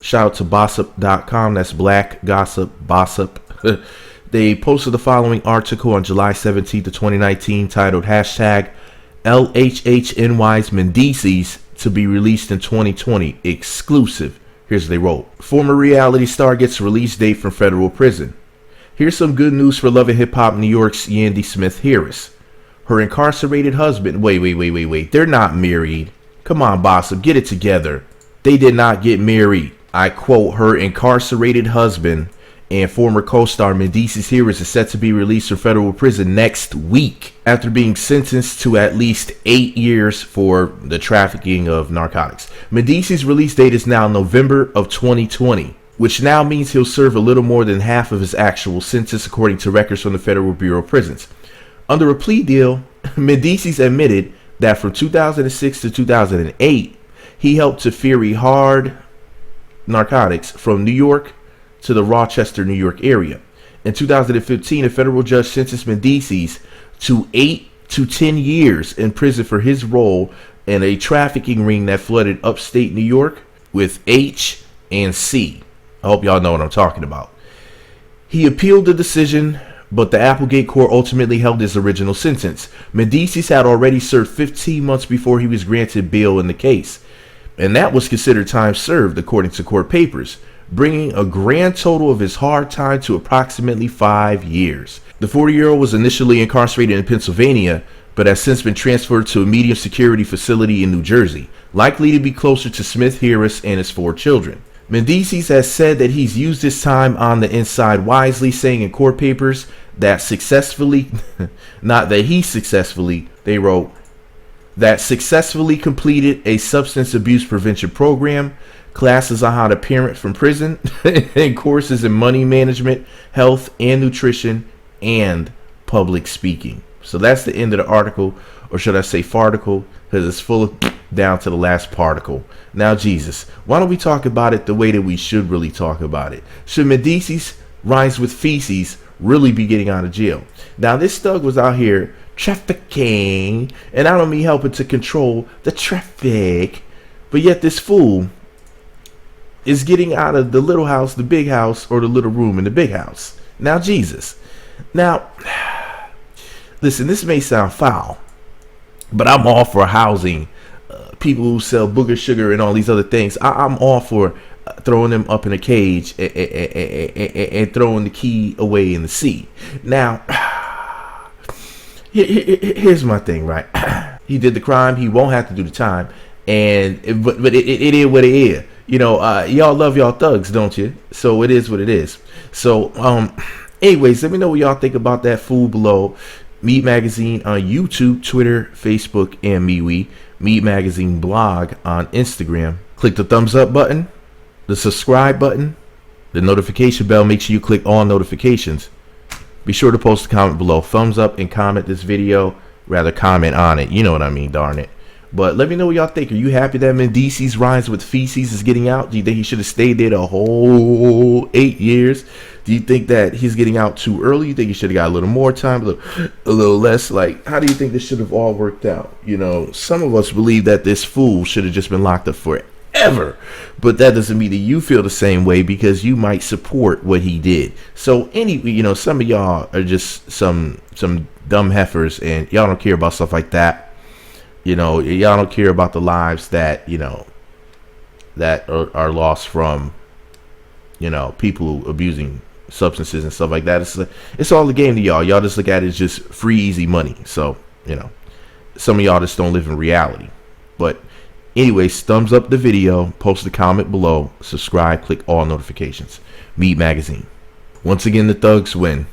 Shout out to Bossip.com. That's Black Gossip Bossip. They posted the following article on July 17th of 2019 titled hashtag LHHNY's Mendeecees to be released in 2020 exclusive. Here's what they wrote. Former reality star gets release date from federal prison. Here's some good news for Love and Hip Hop New York's Yandy Smith Harris. Her incarcerated husband. Wait. They're not married. Come on, Bossip, get it together. They did not get married. I quote, her incarcerated husband and former co-star Mendeecees Harris is set to be released from federal prison next week after being sentenced to at least 8 years for the trafficking of narcotics. Mendeecees' release date is now November of 2020, which now means he'll serve a little more than half of his actual sentence, according to records from the Federal Bureau of Prisons. Under a plea deal, Mendeecees admitted that from 2006 to 2008, he helped to ferry hard narcotics from New York to the Rochester, New York area. In 2015, a federal judge sentenced Mendeecees to 8 to 10 years in prison for his role in a trafficking ring that flooded upstate New York with H and C. I hope y'all know what I'm talking about. He appealed the decision, but the Applegate court ultimately held his original sentence. Mendeecees had already served 15 months before he was granted bail in the case, and that was considered time served according to court papers, bringing a grand total of his hard time to approximately 5 years. The 40-year-old was initially incarcerated in Pennsylvania, but has since been transferred to a medium security facility in New Jersey, likely to be closer to Smith Harris and his 4 children. Mendeecees has said that he's used his time on the inside wisely, saying in court papers that successfully, not that he successfully, they wrote, that successfully completed a substance abuse prevention program, classes on how to parent from prison, and courses in money management, health and nutrition, and public speaking. So that's the end of the article, or should I say farticle, because it's full of down to the last particle. Now, Jesus, why don't we talk about it the way that we should really talk about it? Should Mendeecees rhymes with feces really be getting out of jail? Now, this thug was out here trafficking, and I don't mean helping to control the traffic, but yet this fool is getting out of the little house, the big house, or the little room in the big house. Now, Jesus. Now, listen, this may sound foul, but I'm all for housing people who sell booger sugar and all these other things. I'm all for throwing them up in a cage and throwing the key away in the sea. Now, here's my thing, right? He did the crime. He won't have to do the time. But it is what it is. You know, y'all love y'all thugs, don't you? So it is what it is. So, anyways, let me know what y'all think about that fool below. Meat Magazine on YouTube, Twitter, Facebook, and MeWe. Meat Magazine blog on Instagram. Click the thumbs up button, the subscribe button, the notification bell. Make sure you click all notifications. Be sure to post a comment below. Thumbs up and comment this video. Rather, comment on it. You know what I mean, darn it. But let me know what y'all think. Are you happy that Mendeecees rhymes with feces is getting out? Do you think he should have stayed there the whole 8 years? Do you think that he's getting out too early? You think he should have got a little more time, a little less? Like, how do you think this should have all worked out? You know, some of us believe that this fool should have just been locked up forever. But that doesn't mean that you feel the same way, because you might support what he did. So anyway, you know, some of y'all are just some dumb heifers, and y'all don't care about stuff like that. You know, y'all don't care about the lives that, you know, that are lost from, you know, people abusing substances and stuff like that. It's all the game to y'all. Y'all just look at it as just free, easy money. So, you know, some of y'all just don't live in reality. But anyways, thumbs up the video, post a comment below, subscribe, click all notifications. Meat Magazine. Once again, the thugs win.